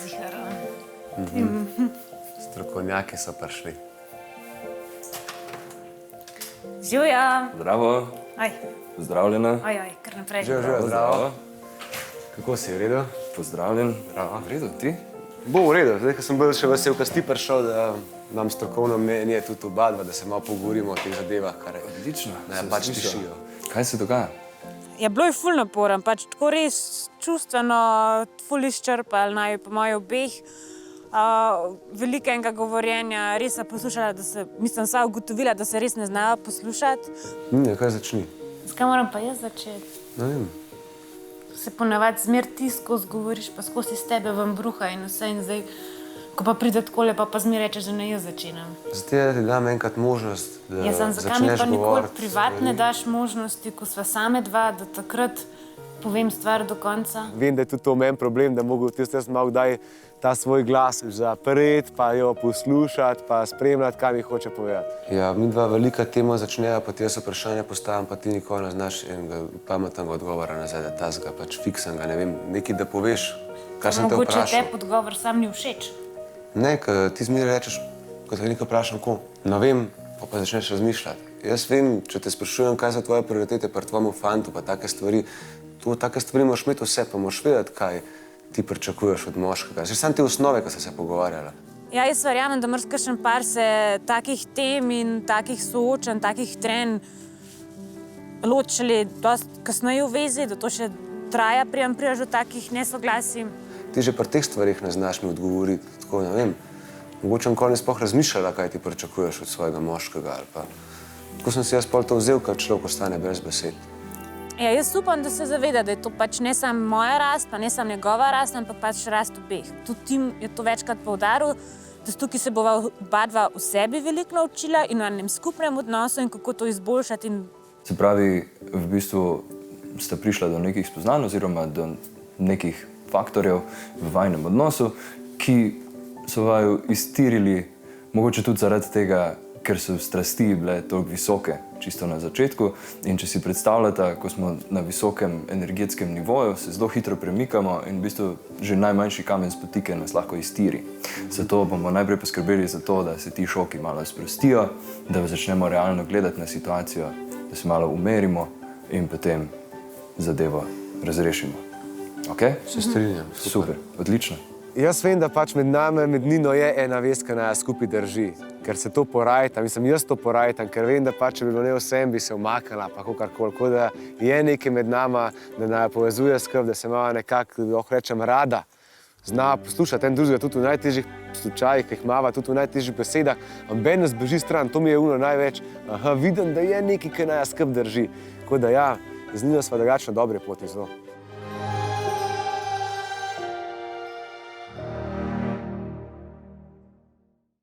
Zihar. Strokovnjaki so prišli. Živja. Zdravo, Aj, pozdravljena. kar naprej. Zdravo. Kako si, v redu? Pozdravljen. V redu, ti? Bo v redu. Zdaj, ko sem bil še vesel, ko si ti prišel, da nam strokovno mnenje tudi oba dva, da se malo pogovorimo o teh zadevah, kar Odlično. ne pač tišijo. Kaj se dogaja? Ja, bilo je ful naporen, pač tako res čustveno, ful izčrpal, naj po moje obeh. Veliko enega govorjenja, res sem poslušala, sva ugotovila, da se res ne znajo poslušati. Kaj začni? Zakaj moram pa jaz začeti? Ne vem. Se ponavadi zmer ti skozi govoriš, pa skozi iz tebe ven bruha in vse in zdaj, ko pa pride takole, pa zmer rečeš, da ne jaz začenjam. Zato da ti dam enkrat možnost, da Jaz sem, zakaj mi pa nikoli privatne daš možnosti, ko sva same dva, da takrat povem stvar do konca? Vem, da je tudi to meni problem, da mogo jaz malo kdaj ta svoj glas zapreti, pa jo poslušati, pa spremljati, kaj mi hoče povedati. Ja, mi dva velika tema začnejo, pa ti jaz vprašanje postavim, pa ti nikoli ne znaš enega pametnega odgovora nazaj, da tazga pač fiksanega, ne vem, nekaj da poveš, kar sem te vprašal. Mogoče te odgovor sam ni všeč. Ne, ker ti zmeraj rečeš, ko te nekaj vprašam, ko ne vem, pa začneš razmišljati. Jaz vem, če te sprašujem, kaj so tvoje prioritete pri tvojemu fantu, pa take stvari, take stvari moraš imeti vse, pa moraš vedeti, kaj ti pričakuješ od moškega. Že sam te osnove, ko ste se pogovarjala. Ja, jaz verjamem, da marsikakšen par se takih tem in takih soočanj, takih trenj loči šele dosti kasneje v vezi, da to še traja, preden prideš do takih nesoglasij. Ti že pri teh stvarih ne znaš mi odgovoriti, tako ne vem. Mogoče nikoli ne sploh razmišljala, kaj ti pričakuješ od svojega moškega ali pa. Tako sem si jaz pol to vzel, kad človek ostane brez besed. Ja, jaz upam, da se zaveda, da je to pač ne samo moja rast, pa ne samo njegova rast, ampak pač rast obeh. Tudi Tim je to večkrat poudaril, da tukaj se bova oba dva v sebi veliko naučila in v enem skupnem odnosu in kako to izboljšati. Se pravi, v bistvu sta prišla do nekih spoznanj oziroma do nekih faktorjev v vajnem odnosu, ki so vaju iztirili, mogoče tudi zaradi tega, ker so strasti bile toliko visoke, čisto na začetku. In če si predstavljate, ko smo na visokem energetskem nivoju, se zelo hitro premikamo in v bistvu že najmanjši kamen spotike nas lahko iztiri. Zato bomo najprej poskrbeli za to, da se ti šoki malo sprostijo, da začnemo realno gledati na situacijo, da se malo umerimo in potem zadevo razrešimo. Ok? Se strinjam. Super, odlično. Jaz vem, da pač med nami, med Nino je ena vez, ki naj skupaj drži. Ker se to porajta, jaz to porajtam, ker vem, da pač, če bi bilo ne vsem, bi se umaknila, pa kakorkoli. Tako da je nekaj med nama, da naj povezuje skrb, da se malo nekako, lahko rečem, rada zna poslušati en drugega, tudi v najtežjih slučajih, ki jih imava, tudi v najtežjih besedah. Amben nas beži stran, to mi je največ. Vidim, da je nekaj, ki naj skrb drži. Tako da ja, z Nino sva drugače na dobre poti zelo.